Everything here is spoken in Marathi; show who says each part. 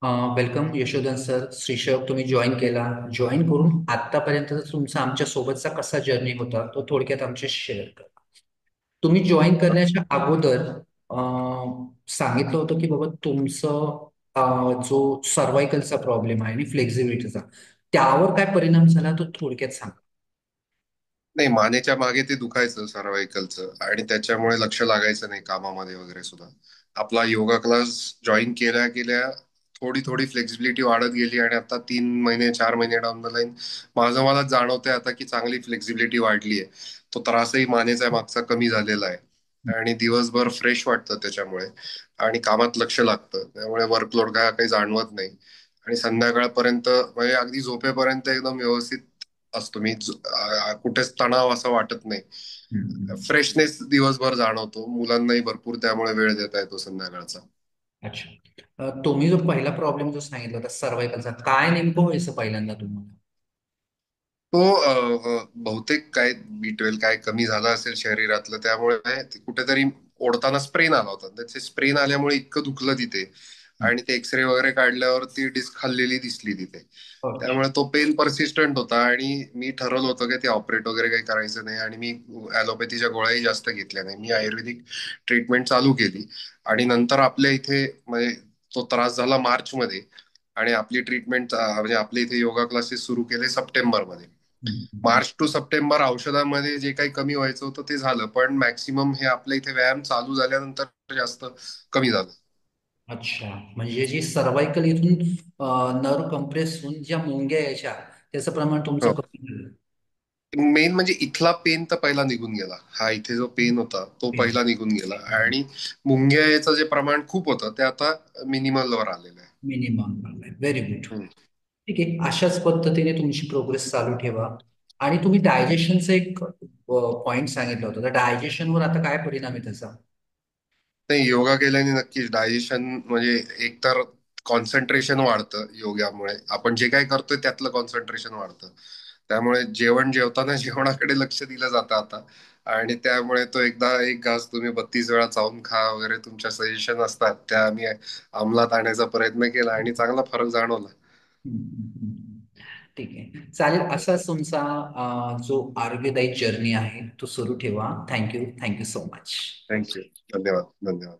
Speaker 1: Welcome Yashodhan sir. श्रीशब तुम्ही जॉईन केला. जॉईन करून आतापर्यंत तुमचा आमच्या सोबतचा कसा जर्नी होता तो थोडक्यात आमच्याशी शेअर करा. तुम्ही जॉईन करण्याच्या अगोदर सांगितलं होतं की बाबा तुमचं जो सर्वायकलचा प्रॉब्लेम आहे आणि फ्लेक्झिबिलिटीचा त्यावर काय परिणाम झाला तो थोडक्यात सांगा.
Speaker 2: नाही, मानेच्या मागे ते दुखायचं सर्व्हायकलचं आणि त्याच्यामुळे लक्ष लागायचं नाही कामामध्ये वगैरे सुद्धा. आपला योगा क्लास जॉईन केल्या केल्या थोडी थोडी फ्लेक्सिबिलिटी वाढत गेली आणि आता 3 महिने 4 महिने डाऊन द लाईन माझं मला जाणवतंय आता की चांगली फ्लेक्सिबिलिटी वाढली आहे. तो त्रासही मानेचा मागचा कमी झालेला आहे आणि दिवसभर फ्रेश वाटतं त्याच्यामुळे आणि कामात लक्ष लागतं, त्यामुळे वर्कलोड काय काही जाणवत नाही. आणि संध्याकाळपर्यंत म्हणजे अगदी झोपेपर्यंत एकदम व्यवस्थित असतो मी. कुठेच तणाव असं वाटत नाही.
Speaker 1: हम्म.
Speaker 2: फ्रेशनेस दिवसभर जाणवतो, मुलांनाही भरपूर त्यामुळे वेळ देता येतो संध्याकाळचा.
Speaker 1: अच्छा. तुम्ही जो पहिला प्रॉब्लेम जो सांगितला होता सर्वायकलचा काय नेमकं व्हायचं पहिल्यांदा तुम्हाला?
Speaker 2: तो बहुतेक काय B12 काय कमी झालं असेल शरीरातलं, त्यामुळे ते कुठेतरी ओढताना स्प्रेन आला होता. त्याचे स्प्रेन आल्यामुळे इतकं दुखलं तिथे आणि ते एक्सरे वगैरे काढल्यावर ती डिस्क खाल्लेली दिसली तिथे.
Speaker 1: अच्छा.
Speaker 2: त्यामुळे तो पेन परसिस्टंट होता आणि मी ठरवलं होतं की ते ऑपरेट वगैरे काही करायचं नाही आणि मी ॲलोपॅथीच्या गोळ्याही जास्त घेतल्या नाही. मी आयुर्वेदिक ट्रीटमेंट चालू केली आणि नंतर आपल्या इथे म्हणजे तो त्रास झाला मार्चमध्ये आणि आपली ट्रीटमेंट म्हणजे आपल्या इथे योगा क्लासेस सुरू केले सप्टेंबरमध्ये.
Speaker 1: हम्म.
Speaker 2: मार्च टू सप्टेंबर औषधामध्ये जे काही कमी व्हायचं होतं ते झालं, पण मॅक्सिमम हे आपल्या इथे व्यायाम चालू झाल्यानंतर जास्त कमी झालं.
Speaker 1: अच्छा. म्हणजे जी सर्वायकल इथून नर्व कम्प्रेस होऊन ज्या मुंग्या यायच्या त्याचं प्रमाण तुमचं
Speaker 2: हो,
Speaker 1: कमी झालं.
Speaker 2: मेन म्हणजे इथला पेन तर पहिला निघून गेला. हा इथे जो पेन होता तो पहिला निघून गेला आणि मुंग्या याचं जे प्रमाण खूप होतं ते आता मिनिमल वर आलेलं आहे.
Speaker 1: मिनिमम. Very good.
Speaker 2: हम्म.
Speaker 1: ठीक आहे. अशाच पद्धतीने तुमची प्रोग्रेस चालू ठेवा. आणि तुम्ही डायजेशनचं एक पॉइंट सांगितलं होतं, तर डायजेशनवर आता काय परिणाम आहे त्याचा?
Speaker 2: नाही, योगा केल्याने नक्कीच डायजेशन म्हणजे एकतर कॉन्सन्ट्रेशन वाढतं. योगामुळे आपण जे काही करतोय त्यातलं कॉन्सन्ट्रेशन वाढतं. त्यामुळे जेवण जेवताना जेवणाकडे लक्ष दिलं जातं आता. आणि त्यामुळे तो एकदा एक घास तुम्ही 32 वेळा चावून खा वगैरे तुमच्या सजेशन असतात, त्या आम्ही अंमलात आणायचा प्रयत्न केला आणि चांगला फरक जाणवला.
Speaker 1: ठीक आहे. चालेल. असाच तुमचा जो आरोग्यदायी जर्नी आहे तो सुरू ठेवा. Thank you. Thank you so much.
Speaker 2: Thank you. धन्यवाद धन्यवाद.